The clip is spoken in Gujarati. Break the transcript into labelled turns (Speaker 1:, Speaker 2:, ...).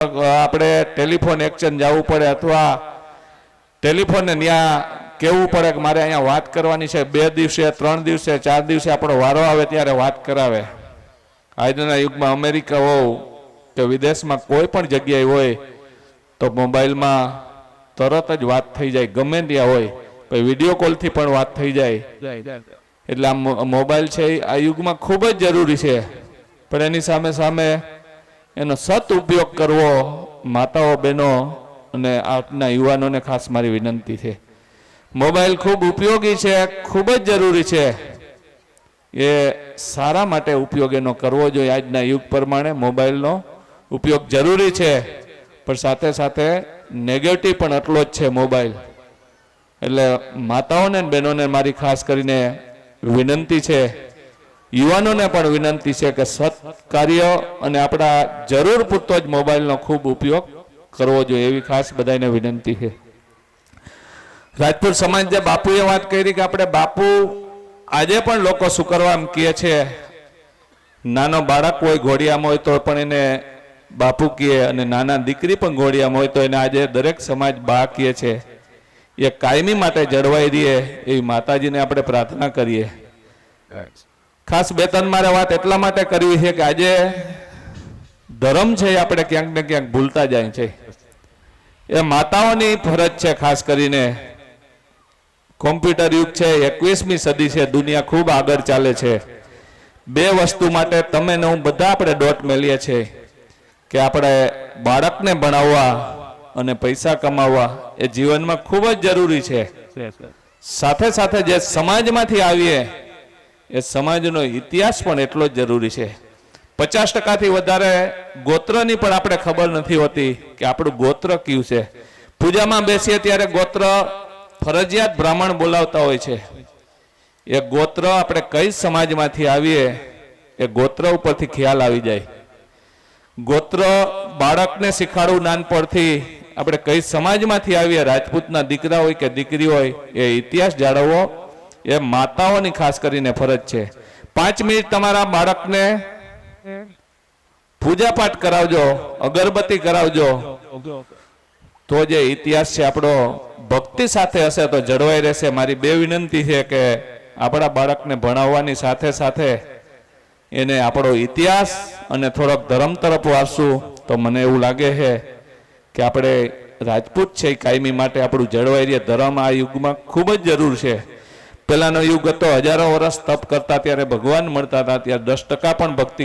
Speaker 1: આપણે ટેલિફોન એક્સચેન્જ જવું પડે અથવા ટેલિફોનને ત્યાં કહેવું પડે કે મારે અહીંયા વાત કરવાની છે, 2 દિવસે 3 દિવસે 4 દિવસે આપણો વારો આવે ત્યારે વાત કરાવે. આજના યુગમાં અમેરિકા હોય કે વિદેશમાં કોઈ પણ જગ્યાએ હોય તો મોબાઈલમાં તરત જ વાત થઈ જાય, ગમે ત્યાં હોય પછી વિડીયો કોલથી પણ વાત થઈ જાય. એટલે આ મોબાઈલ છે આ યુગમાં ખૂબ જ જરૂરી છે, પણ એની સામે સામે એનો સત ઉપયોગ કરવો માતાઓ બહેનો અને આજના યુવાનોને ખાસ મારી વિનંતી છે. મોબાઈલ ખૂબ ઉપયોગી છે, ખૂબ જ જરૂરી છે, એ સારા માટે ઉપયોગ એનો કરવો જોઈએ. આજના યુગ પ્રમાણે મોબાઈલનો ઉપયોગ જરૂરી છે, પણ સાથે સાથે નેગેટિવ પણ એટલો જ છે મોબાઈલ. એટલે માતાઓને અને બહેનોને મારી ખાસ કરીને વિનંતી છે, યુવાનોને પણ વિનંતી છે કે સત કાર્ય અને આપણા જરૂર પૂરતો જ મોબાઈલનો ખૂબ ઉપયોગ કરવો જોઈએ એવી ખાસ બધાને વિનંતી છે. રાજપૂત સમાજ જે બાપુએ વાત કરી કે આપણે બાપુ આજે પણ લોકો શું કરવા એમ કહે છે, નાનો બાળક હોય ઘોડિયામાં હોય તો પણ એને બાપુ કહે, અને નાના દીકરી પણ ઘોડિયામાં હોય તો એને આજે દરેક સમાજ બા કહે છે. એ કાયમી માટે જળવાઈ રહે એવી માતાજીને આપણે પ્રાર્થના કરીએ. ખાસ 2-3 મારે વાત એટલા માટે કરવી છે કે આજે ધર્મ છે આપણે ક્યાંક ને ક્યાંક ભૂલતા જાય છે. એ માતાઓની ફરજ છે. ખાસ કરીને કોમ્પ્યુટર યુગ છે, 21મી સદી છે, દુનિયા ખૂબ આગળ ચાલે છે. 2 વસ્તુ માટે તમે ને હું બધા આપણે દોટ મેલીએ છીએ કે આપણે બાળકને ભણાવવા અને પૈસા કમાવવા એ જીવનમાં ખૂબ જ જરૂરી છે. સાથે સાથે જે સમાજમાંથી આવીએ એ સમાજનો ઇતિહાસ પણ એટલો જ જરૂરી છે. 50%થી વધારે ગોત્રની પણ આપણે ખબર નથી હોતી કે આપણું ગોત્ર કયું છે. પૂજામાં બેસીએ ત્યારે ગોત્ર ફરજિયાત બ્રાહ્મણ બોલાવતા હોય છે. એ ગોત્ર આપણે કઈ સમાજમાંથી આવીએ એ ગોત્ર ઉપરથી ખ્યાલ આવી જાય. ગોત્ર બાળકને શીખવાડવું નાનપણથી, આપણે કઈ સમાજમાંથી આવીએ, રાજપૂતના દીકરા હોય કે દીકરી હોય, એ ઇતિહાસ જાળવવો એ માતાઓની ખાસ કરીને ફરજ છે. 5 મિનિટ તમારા બાળકને પૂજા પાઠ કરાવજો, અગરબત્તી કરાવજો, તો જે ઇતિહાસ છે આપણો ભક્તિ સાથે હશે તો જળવાઈ રહેશે. મારી 2 વિનંતી છે કે આપણા બાળકને ભણાવવાની સાથે સાથે એને આપણો ઇતિહાસ અને થોડોક ધર્મ તરફ વારશું તો મને એવું લાગે છે કે આપણે રાજપૂત છે એ કાયમી માટે આપણું જળવાઈ રહે. ધર્મ આ યુગમાં ખૂબ જ જરૂર છે. પહેલાનો યુગ હતો, હજારો વર્ષ તપ કરતા ત્યારે ભગવાન મળતા હતા, ત્યારે 10% પણ ભક્તિ